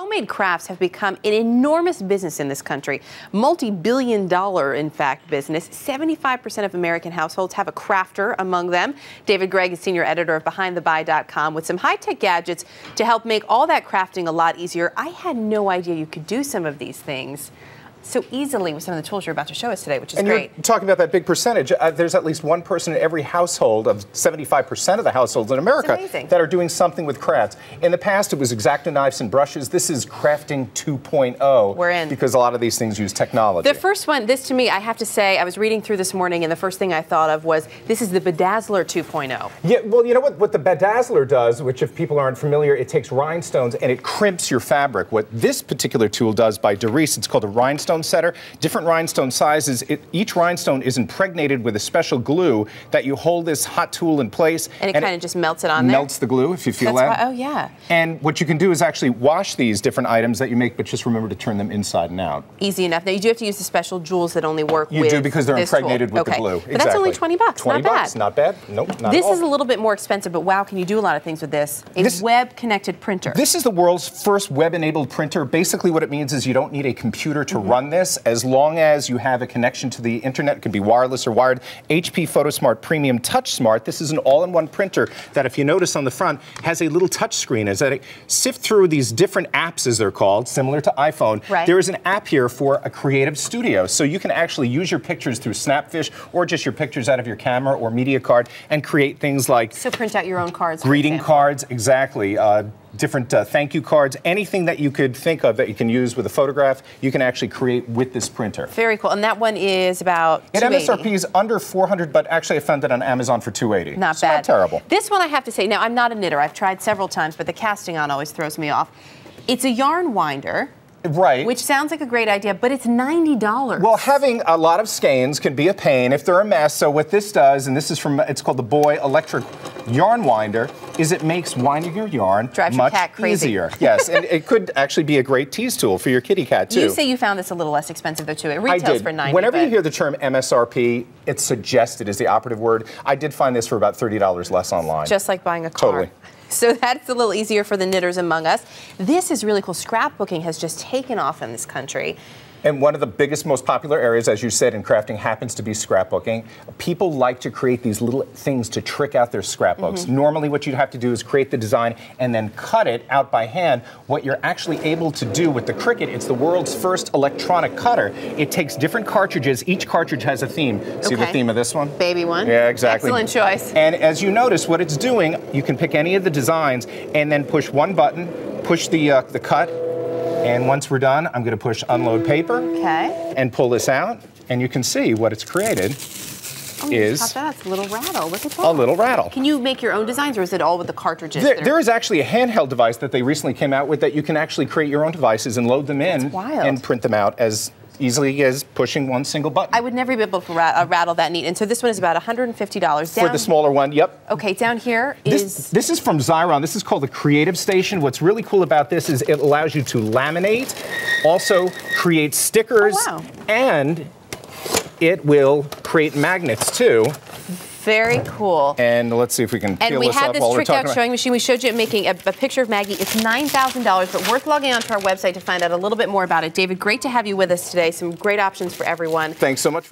Homemade crafts have become an enormous business in this country. Multi-billion-dollar, in fact, business. 75% of American households have a crafter among them. David Gregg is senior editor of BehindTheBuy.com with some high-tech gadgets to help make all that crafting a lot easier. I had no idea you could do some of these things so easily with some of the tools you're about to show us today, which is great. You're talking about that big percentage. There's at least one person in every household of 75% of the households in America that are doing something with crafts. In the past, it was X-Acto knives and brushes. This is crafting 2.0. We're in. Because a lot of these things use technology. The first one, this to me, I have to say, I was reading through this morning, and the first thing I thought of was, this is the Bedazzler 2.0. Yeah, well, you know what the Bedazzler does, which if people aren't familiar, it takes rhinestones and it crimps your fabric. What this particular tool does by DARICE, it's called a rhinestone setter. Different rhinestone sizes. Each rhinestone is impregnated with a special glue that you hold this hot tool in place. And it kind of just melts it on there? Melts the glue, if you feel that. Oh, yeah. And what you can do is actually wash these different items that you make, but just remember to turn them inside and out. Easy enough. Now, you do have to use the special jewels that only work with You do, because they're this impregnated tool. with the glue. But that's only 20 bucks. 20 not bucks. Bad. Not bad. Nope, not This at all. is a little bit more expensive, but wow, can you do a lot of things with this? A web-connected printer. This is the world's first web-enabled printer. Basically what it means is you don't need a computer to run this, as long as you have a connection to the internet. It can be wireless or wired. HP Photosmart Premium Touch Smart. This is an all-in-one printer that, if you notice on the front, has a little touch screen. As I sift through these different apps, as they're called, similar to iPhone, there is an app here for a creative studio. So you can actually use your pictures through Snapfish or just your pictures out of your camera or media card and create things like... So print out your own cards, greeting cards, exactly. Different thank you cards, anything that you could think of that you can use with a photograph, you can actually create with this printer. Very cool. And that one is about $280. MSRP is under $400, but actually I found it on Amazon for $280. Not bad. Not terrible. This one I have to say, now I'm not a knitter. I've tried several times, but the casting on always throws me off. It's a yarn winder. Right. Which sounds like a great idea, but it's $90. Well, having a lot of skeins can be a pain if they're a mess. So what this does, and this is from, it's called the Boy Electric Yarn Winder, is it makes winding your yarn much easier. Yes, and it could actually be a great tease tool for your kitty cat, too. You say you found this a little less expensive, though, too. It retails for $90. Whenever you hear the term MSRP, it's suggested is the operative word. I did find this for about $30 less online. Just like buying a car. Totally. So that's a little easier for the knitters among us. This is really cool. Scrapbooking has just taken off in this country. And one of the biggest, most popular areas, as you said, in crafting happens to be scrapbooking. People like to create these little things to trick out their scrapbooks. Normally what you'd have to do is create the design and then cut it out by hand. What you're actually able to do with the Cricut, it's the world's first electronic cutter. It takes different cartridges. Each cartridge has a theme. See the theme of this one? Baby one. Yeah, exactly. Excellent choice. And as you notice, what it's doing, you can pick any of the designs and then push one button, push the cut, and once we're done, I'm going to push unload paper and pull this out, and you can see what it's created is that's a little rattle. Look at that. A little rattle. Can you make your own designs, or is it all with the cartridges? There is actually a handheld device that they recently came out with that you can actually create your own devices and load them in and print them out as easily as pushing one single button. I would never be able to rattle that neat. And so this one is about $150. For the smaller one, yep. Okay, down here is... This is from XYRON. This is called the Creative Station. What's really cool about this is it allows you to laminate, also create stickers, and it will create magnets too. Very cool. And let's see if we can peel this up while we're talking about. And we have this tricked out sewing machine. We showed you making a picture of Maggie. It's $9,000, but worth logging onto our website to find out a little bit more about it. David, great to have you with us today. Some great options for everyone. Thanks so much.